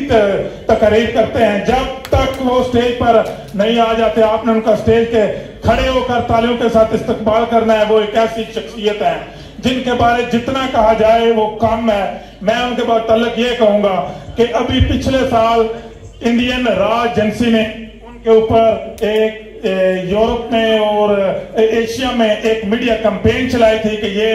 तकरीर करते हैं, जब तक वो स्टेज पर नहीं आ जाते आपने उनका स्टेज के खड़े होकर तालियों के साथ इस्तकबाल करना है। वो एक ऐसी शख्सियत है जिनके बारे जितना कहा जाए वो कम है। मैं उनके मुताल्लिक ये कहूंगा कि अभी पिछले साल इंडियन रॉ एजेंसी ने उनके ऊपर एक यूरोप में और एशिया में एक मीडिया कैंपेन चलाई थी कि ये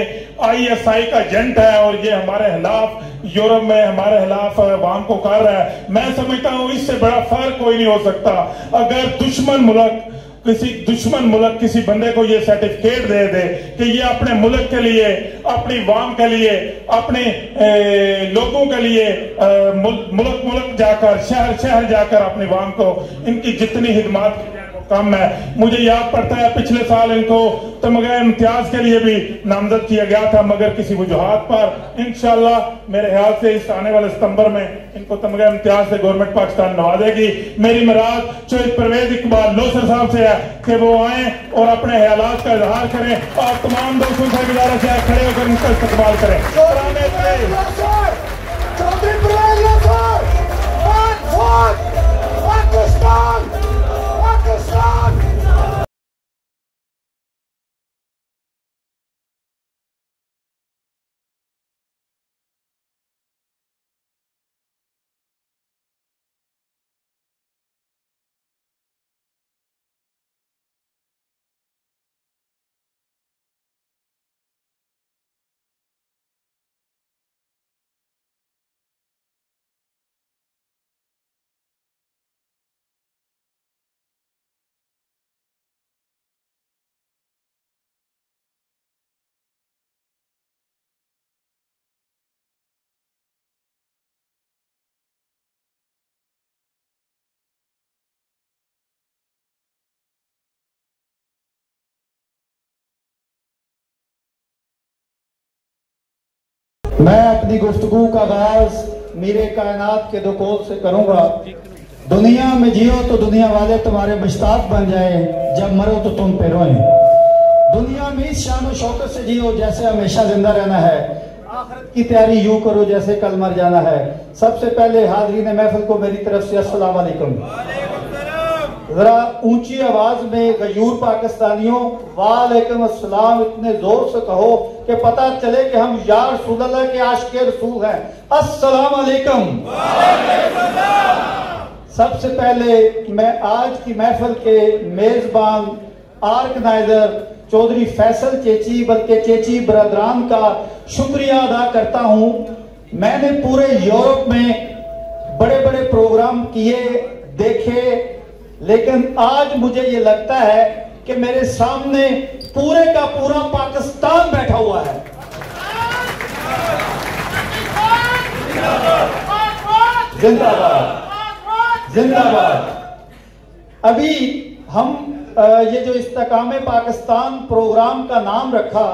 ISI का एजेंट है और ये हमारे खिलाफ यूरोप में हमारे खिलाफ अवाम को कर रहा है। मैं समझता हूँ इससे बड़ा फर्क कोई नहीं हो सकता। अगर दुश्मन मुल्क किसी बंदे को ये सर्टिफिकेट दे दे कि ये अपने मुल्क के लिए, अपनी वाम के लिए, अपने लोगों के लिए मुल्क जाकर शहर जाकर अपनी वाम को इनकी जितनी खिदमत कम है। मुझे याद पड़ता है पिछले साल इनको तमगा इम्तियाज के लिए भी नामजद किया गया था, मगर किसी वजूहात पर इंशाल्लाह मेरे ख्याल से इस आने वाले सितंबर में इनको तमगा इम्तियाज से गवर्नमेंट पाकिस्तान नवाजेगी। मेरी मुराद शहीद परवेज इकबाल लोसर साहब से है कि वो आए और अपने ख्यालात का इजहार करें और तमाम दोस्तों से गुजारिश है खड़े होकर उनका इस्तकबाल करें। मैं अपनी गुफ्तगू का आगाज मेरे कायनात के दो कौल से करूंगा। दुनिया में जियो तो दुनिया वाले तुम्हारे मुश्ताक बन जाए, जब मरो तो तुम पे रोएं। दुनिया में इस शान और शौकत से जियो जैसे हमेशा जिंदा रहना है, आखिरत की तैयारी यूं करो जैसे कल मर जाना है। सबसे पहले हाज़रीन महफिल को मेरी तरफ से अस्सलाम वालेकुम। जरा ऊंची आवाज में गयूर पाकिस्तानियों वालेकुम अस्सलाम इतने जोर से कहो कि पता चले कि हम या रसूलुल्लाह के आशिक़े रसूल हैं। अस्सलाम वालेकुम। सबसे पहले मैं आज की महफिल के मेजबान ऑर्गेनाइजर चौधरी फैसल चेची बल्कि चेची बरदरान का शुक्रिया अदा करता हूं। मैंने पूरे यूरोप में बड़े बड़े प्रोग्राम किए देखे, लेकिन आज मुझे ये लगता है कि मेरे सामने पूरे का पूरा पाकिस्तान बैठा हुआ है। जिंदाबाद जिंदाबाद। अभी हम ये जो इस्तेकामे पाकिस्तान प्रोग्राम का नाम रखा,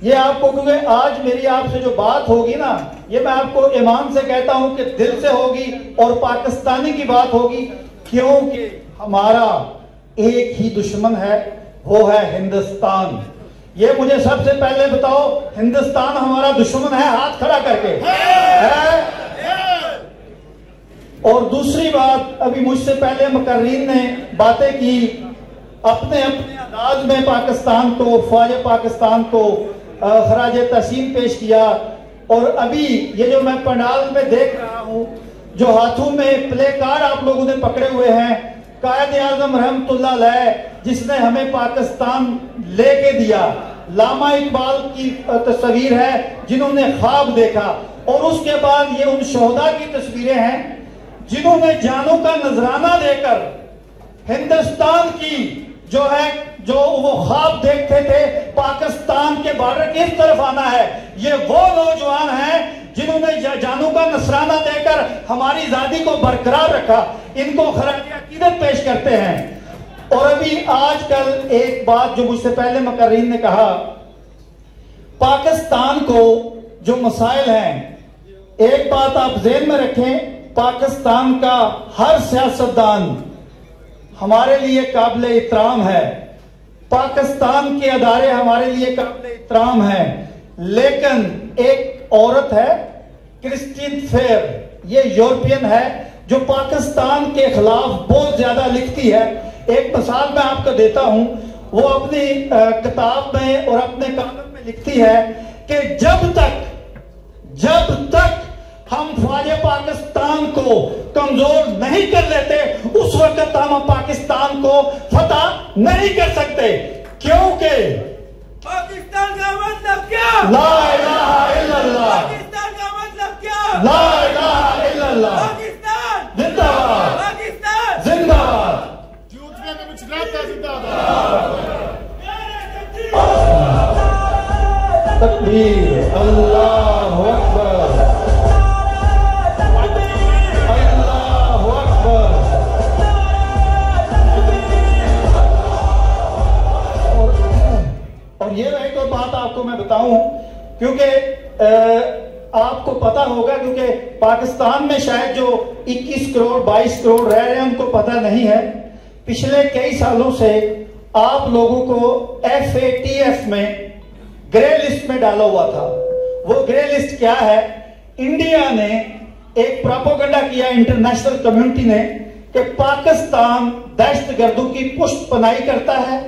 ये आपको, क्योंकि आज मेरी आपसे जो बात होगी ना, ये मैं आपको ईमान से कहता हूं कि दिल से होगी और पाकिस्तानी की बात होगी, क्योंकि हमारा एक ही दुश्मन है, वो है हिंदुस्तान। ये मुझे सबसे पहले बताओ, हिंदुस्तान हमारा दुश्मन है? हाथ खड़ा करके है। और दूसरी बात, अभी मुझसे पहले मुकर्रीन ने बातें की, अपने अपने अंदाज में पाकिस्तान को, फौज पाकिस्तान को खराज तहसीन पेश किया। और अभी ये जो मैं पंडाल में देख रहा हूं, जो हाथों में प्ले कार्ड आप लोगों ने पकड़े हुए हैं, कायद आजम रहमतुल्लाह अलैह जिसने हमें पाकिस्तान लेके दिया, लामा इकबाल की तस्वीर है जिन्होंने ख्वाब देखा, और उसके बाद ये उन शोहदा की तस्वीरें हैं जिन्होंने जानों का नजराना देकर हिंदुस्तान की जो है, जो वो ख्वाब देखते थे पाकिस्तान के बॉर्डर किस तरफ आना है, ये वो नौजवान हैं जिन्होंने जानों का नजराना देकर हमारी आजादी को बरकरार रखा। इनको खराज अकीदत पेश करते हैं। और अभी आजकल एक बात जो मुझसे पहले मुकर्रीन ने कहा, पाकिस्तान को जो मसाइल हैं, एक बात आप ज़हन में रखें, पाकिस्तान का हर सियासतदान हमारे लिए काबिल इत्तराम है, पाकिस्तान के अदारे हमारे लिए काबिल इत्तराम है, लेकिन एक औरत है क्रिस्टीन फेयर, ये यूरोपियन है जो पाकिस्तान के खिलाफ बहुत ज्यादा लिखती है। एक मिसाल मैं आपको देता हूं, वो अपनी किताब में और अपने कानून में लिखती है कि जब तक हम फौज पाकिस्तान को कमजोर नहीं कर लेते उस वक्त हम पाकिस्तान को फतह नहीं कर सकते, क्योंकि पाकिस्तान का मतलब क्या? ला इलाहा इल्लल्लाह। पाकिस्तान का मतलब क्या? ला इलाहा इल्लल्लाह। पाकिस्तान जिंदाबाद, पाकिस्तान जिंदाबाद। तकबीर, अल्लाहु अकबर, अल्लाहु अकबर। और ये एक और बात आपको मैं बताऊं, क्योंकि आपको पता होगा, क्योंकि पाकिस्तान में शायद जो 21 करोड़ 22 करोड़ रह रहे हैं उनको पता नहीं है, पिछले कई सालों से आप लोगों को FATF में ग्रे लिस्ट में डाला हुआ था। वो ग्रे लिस्ट क्या है? इंडिया ने एक प्रोपेगेंडा किया, इंटरनेशनल कम्युनिटी ने, कि पाकिस्तान दहशतगर्दों की पुष्टपनाही करता है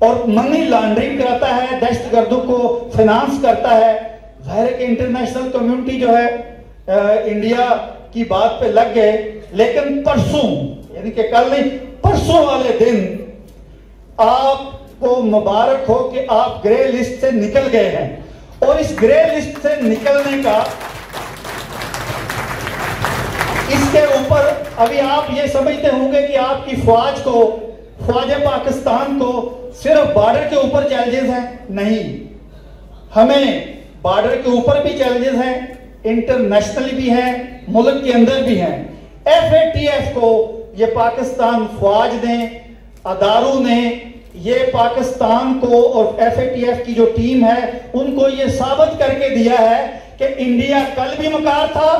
और मनी लॉन्ड्रिंग कराता है, दहशतगर्दों को फाइनेंस करता है। जाहिर है कि इंटरनेशनल कम्युनिटी जो है इंडिया की बात पे लग गए, लेकिन परसों, यानी कि कल नहीं, परसों वाले दिन आपको मुबारक हो कि आप ग्रे लिस्ट से निकल गए हैं। और इस ग्रे लिस्ट से निकलने का, इसके ऊपर अभी आप ये समझते होंगे कि आपकी फौज पाकिस्तान को सिर्फ बॉर्डर के ऊपर चैलेंजेस हैं। नहीं, हमें बॉर्डर के ऊपर भी चैलेंजेस हैं, इंटरनेशनली भी हैं, मुल्क के अंदर भी हैं। FATF को ये पाकिस्तान फौज ने, अदारों ने, ये पाकिस्तान को और FATF की जो टीम है उनको ये साबित करके दिया है कि इंडिया कल भी मकार था,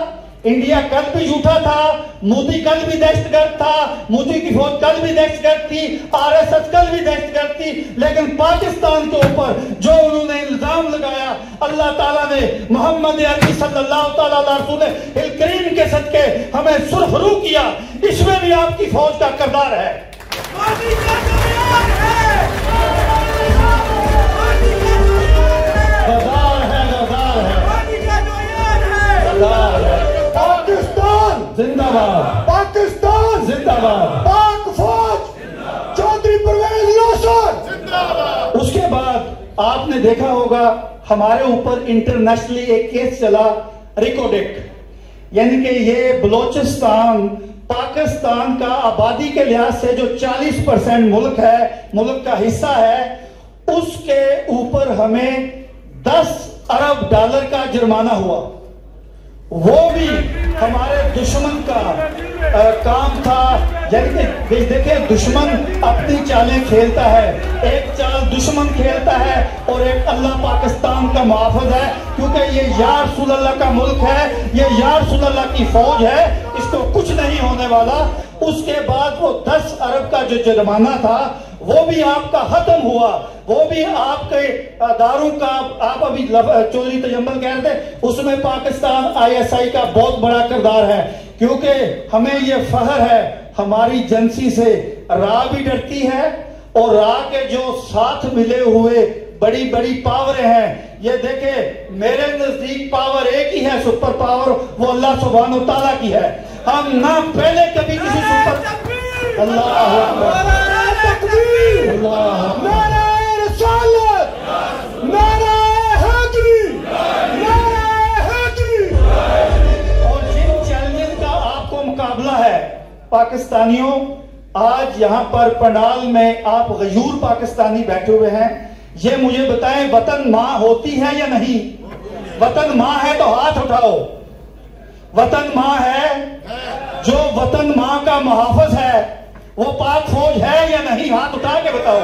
इंडिया कल भी झूठा था, मोदी कल भी दहशतगर्द था, मोदी की फौज कल भी दहशतगर्द थी, RSS कल भी दहशतगर्द थी, लेकिन पाकिस्तान के ऊपर जो उन्होंने इल्जाम लगाया, अल्लाह ताला ने मोहम्मद अरबी सल्लल्लाहु अलैहि करीम के सदके हमें सुरखरू किया। इसमें भी आपकी फौज का किरदार है। पाकिस्तान जिंदाबाद, पाकिस्तान जिंदाबाद, पाक फौज चौधरी परवेज इलाही जिंदाबाद। उसके बाद आपने देखा होगा हमारे ऊपर इंटरनेशनली एक केस चला, रिकोडेक, यानी कि ये बलोचिस्तान पाकिस्तान का आबादी के लिहाज से जो 40% मुल्क है, मुल्क का हिस्सा है, उसके ऊपर हमें 10 अरब डॉलर का जुर्माना हुआ। वो भी हमारे दुश्मन का काम था। यानी कि देखिए, दुश्मन अपनी चालें खेलता है, एक चाल दुश्मन खेलता है और एक अल्लाह पाकिस्तान का मुहाफ़िज़ है, क्योंकि ये या रसूल अल्लाह का मुल्क है, ये या रसूल अल्लाह की फौज है, इसको कुछ नहीं होने वाला। उसके बाद वो 10 अरब का जो जुर्माना था वो भी आपका खत्म हुआ, वो भी आपके अदारों का, आप अभी चौधरी तजम्मल कह रहे थे, उसमें पाकिस्तान ISI का बहुत बड़ा किरदार है, क्योंकि हमें ये फख्र है, हमारी एजेंसी से रा भी डरती है और रा के जो साथ मिले हुए बड़ी बड़ी पावरें हैं, ये देखे मेरे नजदीक पावर एक ही है, सुपर पावर, वो अल्लाह सुब्हान व तआला की है। हम ना पहले कभी किसी सुपर, अल्लाह अकबर, और जिन चैलेंजेस का आपको मुकाबला है पाकिस्तानियों, आज यहाँ पर पंडाल में आप गयूर पाकिस्तानी बैठे हुए हैं, ये मुझे बताएं, वतन माँ होती है या नहीं? वतन माँ है तो हाथ उठाओ। वतन माँ है, जो वतन माँ का मुहाफ़िज़ है वो पाक फौज है या नहीं? हाथ उठा के बताओ।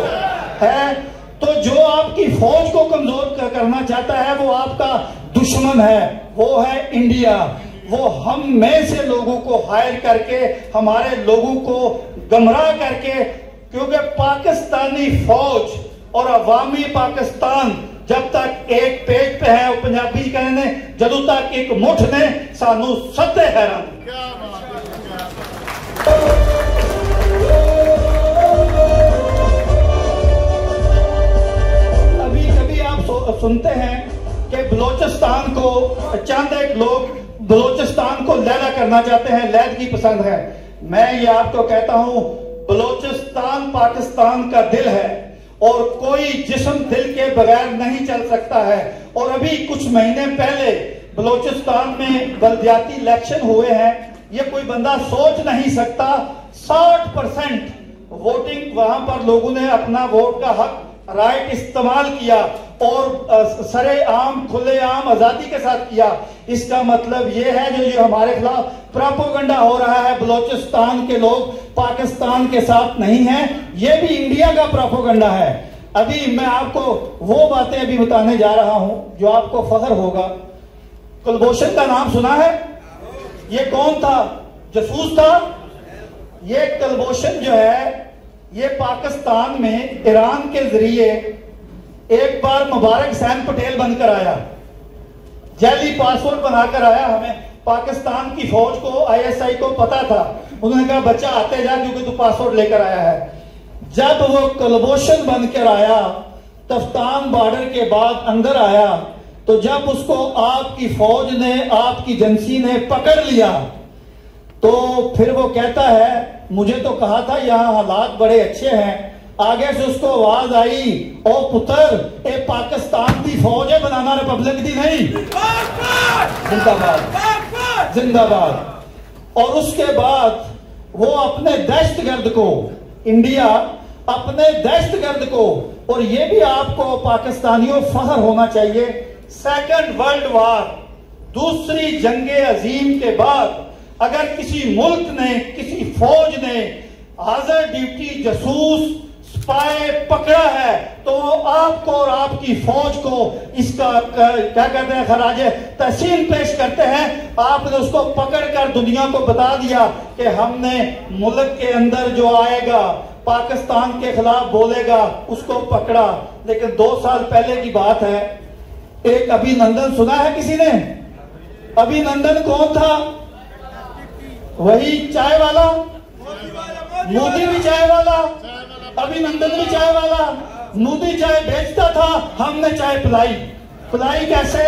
है तो जो आपकी फौज को कमजोर करना चाहता है वो आपका दुश्मन है, वो है इंडिया। वो हम में से लोगों को हायर करके, हमारे लोगों को गमराह करके, क्योंकि पाकिस्तानी फौज और अवामी पाकिस्तान जब तक एक पेज पे है वो पंजाबी कहने ने जदों तक एक मुठ ने सानू सदे हैरान। अभी कभी आप सुनते हैं कि बलोचिस्तान को चंद एक लोग बलोचिस्तान को लैला करना चाहते हैं, लैद की पसंद है। मैं ये आपको कहता हूं बलोचिस्तान पाकिस्तान का दिल है और कोई जिस्म दिल के बगैर नहीं चल सकता है। और अभी कुछ महीने पहले बलोचिस्तान में बल्दियाती इलेक्शन हुए हैं, ये कोई बंदा सोच नहीं सकता 60% वोटिंग वहां पर लोगों ने अपना वोट का हक राइट इस्तेमाल किया और सरे आम खुले आम आजादी के साथ किया। इसका मतलब ये है जो हमारे खिलाफ प्रोपेगेंडा हो रहा है बलोचिस्तान के लोग पाकिस्तान के साथ नहीं हैं, ये भी इंडिया का प्रोपेगेंडा है। अभी मैं आपको वो बातें अभी बताने जा रहा हूं जो आपको फख्र होगा। कुलभूषण का नाम सुना है? ये कौन था? जासूस था। ये कुलभूषण जो है ये पाकिस्तान में ईरान के जरिए एक बार मुबारक हुसैन पटेल बनकर आया, जाली पासपोर्ट बनाकर आया। हमें पाकिस्तान की फौज को ISI को पता था, उन्होंने कहा बच्चा आते जा क्योंकि तू पासपोर्ट लेकर आया है। जब वो कुलभूषण बनकर आया तफ्तान बॉर्डर के बाद अंदर आया तो जब उसको आपकी फौज ने आपकी एजेंसी ने पकड़ लिया तो फिर वो कहता है मुझे तो कहा था यहाँ हालात बड़े अच्छे हैं। आगे से उसको आवाज आई ओ पुत्र ए पाकिस्तान की फौज है बनाना रिपब्लिक दी नहीं। जिंदाबाद जिंदाबाद। और उसके बाद वो अपने दहशतगर्द को इंडिया अपने दहशतगर्द को, और ये भी आपको पाकिस्तानियों फख्र होना चाहिए, सेकंड वर्ल्ड वार दूसरी जंगे अजीम के बाद अगर किसी मुल्क ने किसी फौज ने हाजिर ड्यूटी जासूस स्पाई पकड़ा है तो वो आपको और आपकी फौज को इसका क्या कहते हैं खराजे तहसीन पेश करते हैं। आपने उसको पकड़कर दुनिया को बता दिया कि हमने मुल्क के अंदर जो आएगा पाकिस्तान के खिलाफ बोलेगा उसको पकड़ा। लेकिन 2 साल पहले की बात है, एक अभिनंदन सुना है किसी ने? अभिनंदन कौन था? वही चाय वाला, मोदी भी चाय वाला, अभिनंदन भी चाय वाला। मोदी चाय बेचता था, हमने चाय पिलाई। पिलाई कैसे?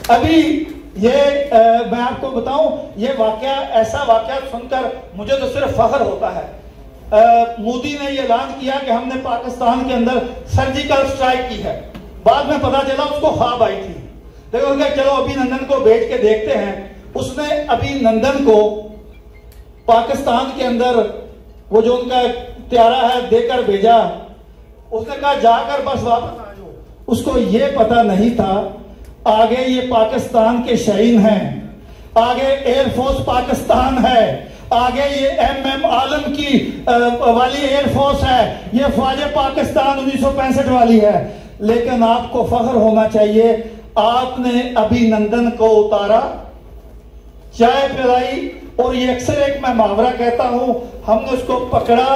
अभी ये मैं आपको बताऊं, ये वाकया ऐसा वाकया सुनकर मुझे तो सिर्फ फख्र होता है। मोदी ने ये ऐलान किया कि हमने पाकिस्तान के अंदर सर्जिकल स्ट्राइक की है। बाद में पता चला उसको ख्वाब आई थी। देखो चलो अभिनंदन को भेज के देखते हैं। उसने अभिनंदन को पाकिस्तान के अंदर वो जो उनका त्यारा है देकर भेजा। उसने कहा जाकर बस वापस आ जाओ। उसको ये पता नहीं था आगे ये पाकिस्तान के शहीन हैं, आगे एयरफोर्स पाकिस्तान है, आगे ये MM आलम की वाली एयरफोर्स है, ये फौज पाकिस्तान 1965 वाली है। लेकिन आपको फख्र होना चाहिए, आपने अभिनंदन को उतारा, चाय पिलाई, और ये अक्सर एक मैं मुहावरा कहता हूं, हमने उसको पकड़ा,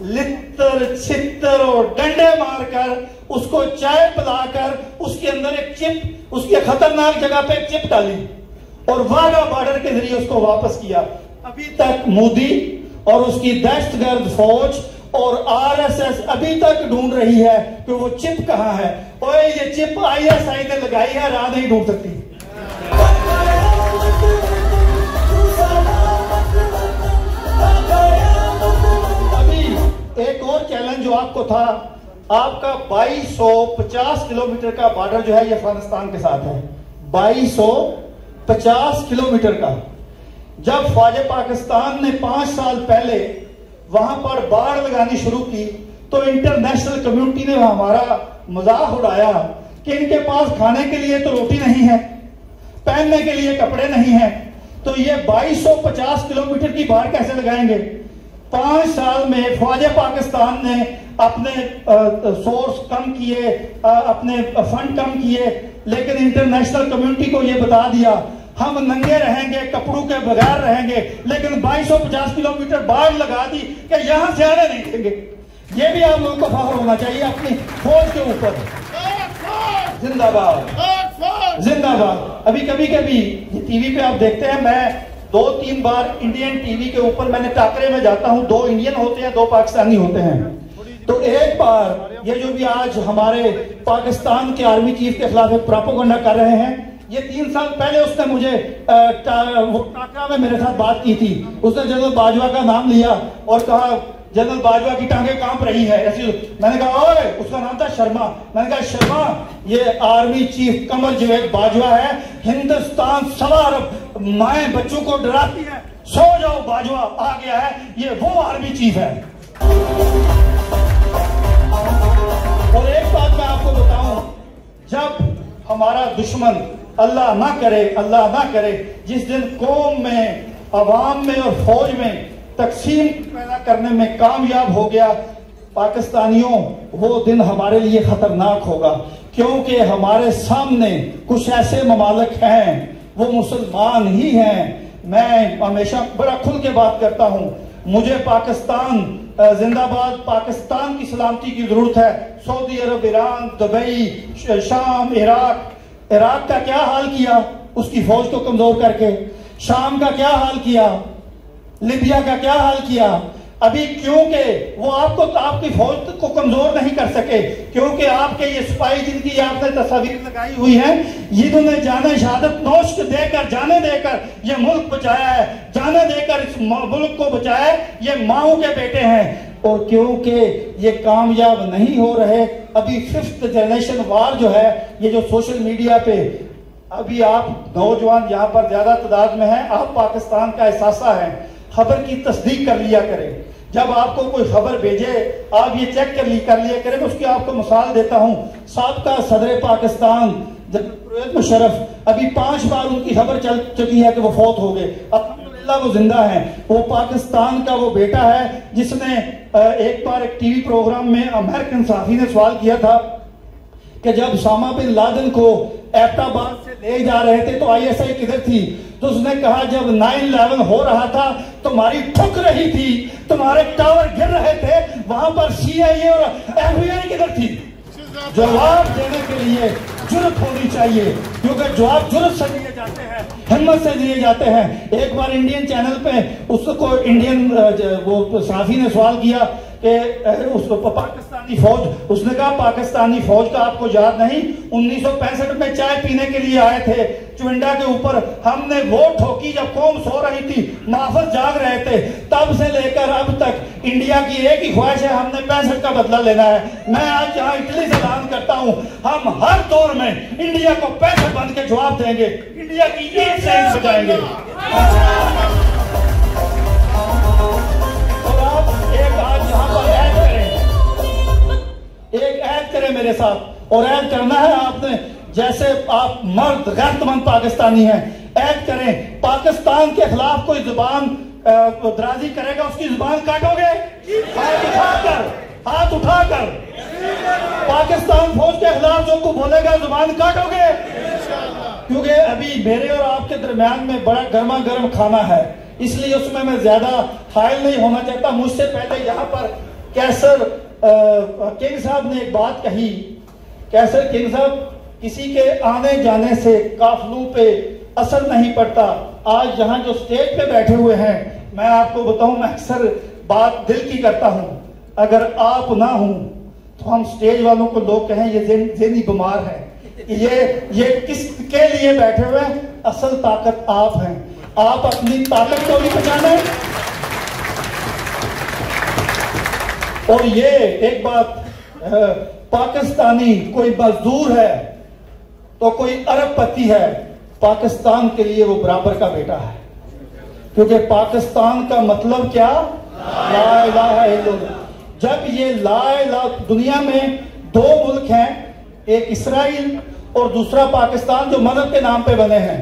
लित्तर छित्तर और डंडे मारकर उसको चाय पिलाकर उसके अंदर एक चिप, उसकी खतरनाक जगह पे एक चिप डाली और वाघा बॉर्डर के जरिए उसको वापस किया। अभी तक मोदी और उसकी दहशतगर्द फौज और RSS अभी तक ढूंढ रही है कि वो चिप कहां है। और ये चिप ISI ने लगाई है, राह नहीं ढूंढ सकती। अभी एक और चैलेंज जो आपको था, आपका 2250 किलोमीटर का बॉर्डर जो है ये अफगानिस्तान के साथ है। 2250 किलोमीटर का। जब फौज पाकिस्तान ने 5 साल पहले वहां पर बाढ़ लगानी शुरू की तो इंटरनेशनल कम्युनिटी ने हमारा मजाक उड़ाया कि इनके पास खाने के लिए तो रोटी नहीं है, पहनने के लिए कपड़े नहीं है, तो ये 2250 किलोमीटर की बाढ़ कैसे लगाएंगे। 5 साल में फौज पाकिस्तान ने अपने सोर्स कम किए, अपने फंड कम किए, लेकिन इंटरनेशनल कम्युनिटी को यह बता दिया हम नंगे रहेंगे, कपड़ों के बगैर रहेंगे, लेकिन 2250 किलोमीटर बाढ़ लगा दी कि यहां से आने नहीं देंगे। ये भी आप लोगों को फख्र होना चाहिए अपनी फौज के ऊपर। जिंदाबाद जिंदाबाद। अभी कभी कभी टीवी पे आप देखते हैं, मैं 2-3 बार इंडियन टीवी के ऊपर मैंने टाकरे में जाता हूं, 2 इंडियन होते हैं 2 पाकिस्तानी होते हैं। तो एक बार ये जो भी आज हमारे पाकिस्तान के आर्मी चीफ के खिलाफ एक प्रोपेगेंडा कर रहे हैं, ये 3 साल पहले उसने मुझे वो टाकरा में मेरे साथ बात की थी। उसने जनरल बाजवा का नाम लिया और कहा जनरल बाजवा की टांगे कांप रही है ऐसी। मैंने कहा ओए, उसका नाम था शर्मा। मैंने कहा शर्मा, ये आर्मी चीफ कमर जावेद बाजवा है, हिंदुस्तान 1.25 अरब माएं बच्चों को डराती है, सो जाओ बाजवा आ गया है, ये वो आर्मी चीफ है। और एक बात मैं आपको बताऊं, जब हमारा दुश्मन अल्लाह ना करे जिस दिन कौम में, अवाम में और फौज में तकसीम पैदा करने में कामयाब हो गया पाकिस्तानियों, वो दिन हमारे लिए खतरनाक होगा। क्योंकि हमारे सामने कुछ ऐसे ममालिक हैं, वो मुसलमान ही हैं। मैं हमेशा बड़ा खुल के बात करता हूं, मुझे पाकिस्तान जिंदाबाद, पाकिस्तान की सलामती की जरूरत है। सऊदी अरब, ईरान, दुबई, शाम, इराक का क्या हाल किया उसकी फौज को कमजोर करके, शाम का क्या हाल किया, लीबिया का क्या हाल किया। अभी क्योंकि वो आपकी फौज को कमजोर नहीं कर सके, क्योंकि आपके ये सिपाही जिनकी आपने तस्वीर लगाई हुई है, जिन्होंने जाने शहादत नोश देकर, जाने देकर ये मुल्क बचाया है, जाने देकर इस मुल्क को बचाया है, ये माओ के बेटे हैं। और क्योंकि ये कामयाब नहीं हो रहे, अभी 5th जनरेशन वार जो है, ये जो सोशल मीडिया पे अभी आप नौजवान यहाँ पर ज्यादा तादाद में हैं, आप पाकिस्तान का एहसासा है, खबर की तस्दीक कर लिया करें। जब आपको कोई खबर भेजे आप ये चेक कर लिया करें। मैं उसकी आपको मिसाल देता हूं, साबका सदर पाकिस्तान परवेज मुशर्रफ, अभी 5 बार उनकी खबर चल चुकी है कि वो फौत हो गए, अल्हम्दुलिल्लाह वो जिंदा है। वो पाकिस्तान का वो बेटा है जिसने एक बार एक टीवी प्रोग्राम में अमेरिकन सहाफी ने सवाल किया था कि जब उसामा बिन लादेन को एबटाबाद से ले जा रहे थे तो ISI किधर थी? तो उसने कहा जब 9/11 हो रहा था तुम्हारी ठुक रही थी, तुम्हारे टावर गिर रहे थे, वहां पर CIA और FBI किधर थी? जवाब देने के लिए जुर्रत होनी चाहिए, क्योंकि जवाब जुर्रत से दिए जाते हैं, हिम्मत से दिए जाते हैं। एक बार इंडियन चैनल पे उसको इंडियन वो सहाफी ने सवाल किया कि उसको पाकिस्तानी फौज, उसने कहा पाकिस्तानी फौज का आपको याद नहीं, 1965 में चाय पीने के लिए आए थे चुविंडा के ऊपर, हमने वो ठोकी जब कौम सो रही थी, नाफज जाग रहे थे, तब से लेकर अब तक इंडिया की एक ही ख्वाहिश है, हमने 65 का बदला लेना है। मैं आज यहाँ इटली से ऐलान करता हूँ, हम हर दौर में इंडिया को 65 बन के जवाब देंगे, इंडिया की एक सेंस बचाएंगे। और आप एक आज यहाँ पर ऐड करें, एक ऐड करें मेरे साथ, और ऐड करना है आपने, जैसे आप मर्द गैरतमंद पाकिस्तानी हैं, ऐड करें पाकिस्तान के खिलाफ कोई जुबान दराजी करेगा उसकी जुबान काटोगे? हाथ उठाकर पाकिस्तान फौज के खिलाफ जो को बोलेगा जुबान काटोगे? क्योंकि अभी मेरे और आपके दरमियान में बड़ा गर्मा गर्म खाना है, इसलिए उसमें मैं ज्यादा हायल नहीं होना चाहता। मुझसे पहले यहाँ पर कैसर किंग साहब ने एक बात कही। कैसर किंग साहब, किसी के आने जाने से काफिलों पे असर नहीं पड़ता। आज यहाँ जो स्टेज पे बैठे हुए हैं, मैं आपको बताऊं, मैं अक्सर बात दिल की करता हूं, अगर आप ना हो तो हम स्टेज वालों को लोग कहें ये ज़हनी बीमार है, ये किसके लिए बैठे हुए हैं? असल ताकत आप हैं, आप अपनी ताकत को भी पहचाने। और ये एक बात, पाकिस्तानी कोई मजदूर है तो कोई अरबपति है, पाकिस्तान के लिए वो बराबर का बेटा है, क्योंकि पाकिस्तान का मतलब क्या? ला इलाहा इल्लल्लाह। जब ये ला इलाहा, दुनिया में 2 मुल्क हैं, एक इसराइल और दूसरा पाकिस्तान, जो मदद के नाम पे बने हैं।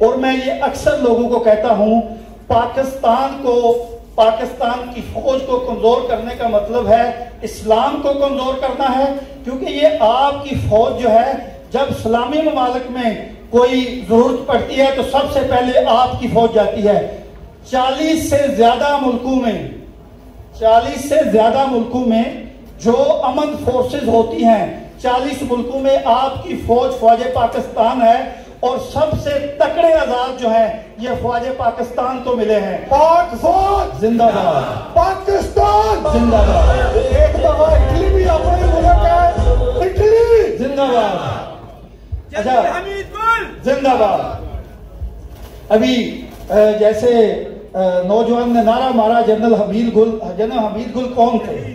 और मैं ये अक्सर लोगों को कहता हूं, पाकिस्तान की फौज को कमजोर करने का मतलब है इस्लाम को कमजोर करना है, क्योंकि ये आपकी फौज जो है, जब इस्लामी ममालिक में कोई जरूरत पड़ती है तो सबसे पहले आपकी फौज जाती है। 40 से ज्यादा मुल्कों में 40 से ज्यादा मुल्कों में जो अमन फोर्सेस होती हैं, 40 मुल्कों में आपकी फौज पाकिस्तान है, और सबसे तकड़े आजाद जो हैं ये फौज पाकिस्तान को मिले हैं। पाक फौज जिंदाबाद, पाकिस्तान जिंदाबाद, एक दफा इटली भी अपने मुल्क है, इटली जिंदाबाद। अच्छा, हमीद गुल जिंदाबाद। अभी जैसे नौजवान ने नारा मारा जनरल हमीद गुल। जनरल हमीद गुल कौन थे?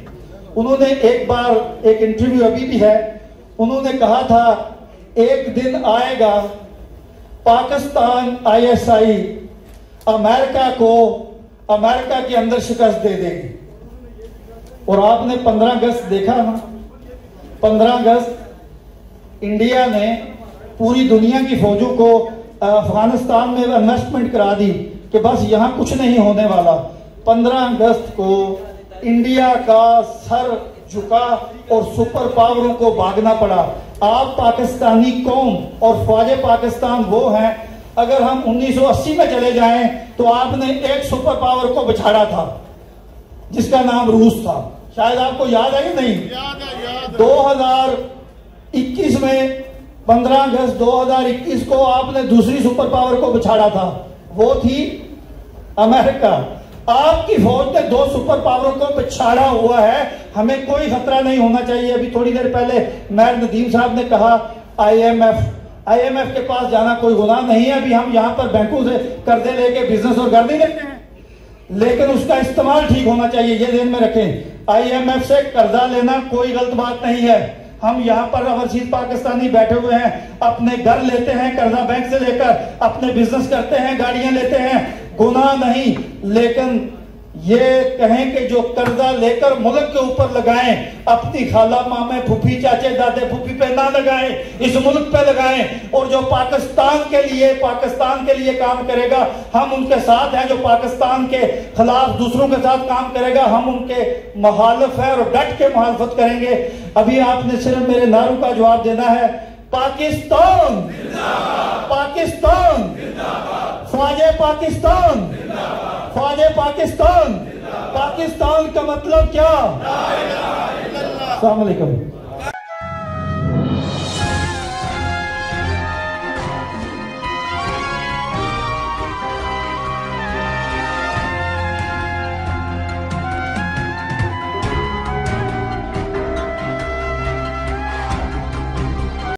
उन्होंने एक बार एक इंटरव्यू अभी भी है, उन्होंने कहा था एक दिन आएगा पाकिस्तान ISI अमेरिका के अंदर शिकस्त दे देगी। और आपने 15 अगस्त देखा ना, 15 अगस्त इंडिया ने पूरी दुनिया की फौजों को अफगानिस्तान में इन्वेस्टमेंट करा दी कि बस यहां कुछ नहीं होने वाला। 15 अगस्त को इंडिया का सर झुका और सुपर पावरों को भागना पड़ा। आप पाकिस्तानी कौम और फौज पाकिस्तान वो हैं। अगर हम 1980 में चले जाएं तो आपने एक सुपर पावर को बिछाड़ा था जिसका नाम रूस था। शायद आपको याद है कि नहीं? याद है। 2021 में 15 अगस्त 2021 को आपने दूसरी सुपर पावर को बिछाड़ा था, वो थी अमेरिका। आपकी फौज ने 2 सुपर पावरों को बिछाड़ा हुआ है, हमें कोई खतरा नहीं होना चाहिए। अभी थोड़ी देर पहले मेयर नदीम साहब ने कहा IMF के पास जाना कोई गुनाह नहीं है। अभी हम यहाँ पर बैंकों से कर्जे लेके बिजनेस और घर नहीं लेते हैं, लेकिन उसका इस्तेमाल ठीक होना चाहिए, ये ध्यान में रखें। IMF से कर्जा लेना कोई गलत बात नहीं है। हम यहाँ पर ओवरसीज पाकिस्तानी बैठे हुए हैं, अपने घर लेते हैं कर्जा बैंक से लेकर, अपने बिजनेस करते हैं, गाड़ियां लेते हैं, गुनाह नहीं। लेकिन ये कहें कि जो कर्जा लेकर मुल्क के ऊपर लगाएं, अपनी खाला मामे फूफी चाचे दादे फूफी पे ना लगाएं, इस मुल्क पे लगाएं। और जो पाकिस्तान के लिए काम करेगा, हम उनके साथ हैं। जो पाकिस्तान के खिलाफ दूसरों के साथ काम करेगा, हम उनके मुखालिफ हैं और डट के मुखालफत करेंगे। अभी आपने सिर्फ मेरे नारों का जवाब देना है। पाकिस्तान, पाकिस्तान, फौजे पाकिस्तान, फौजे पाकिस्तान। पाकिस्तान का मतलब क्या? अस्सलाम वालेकुम।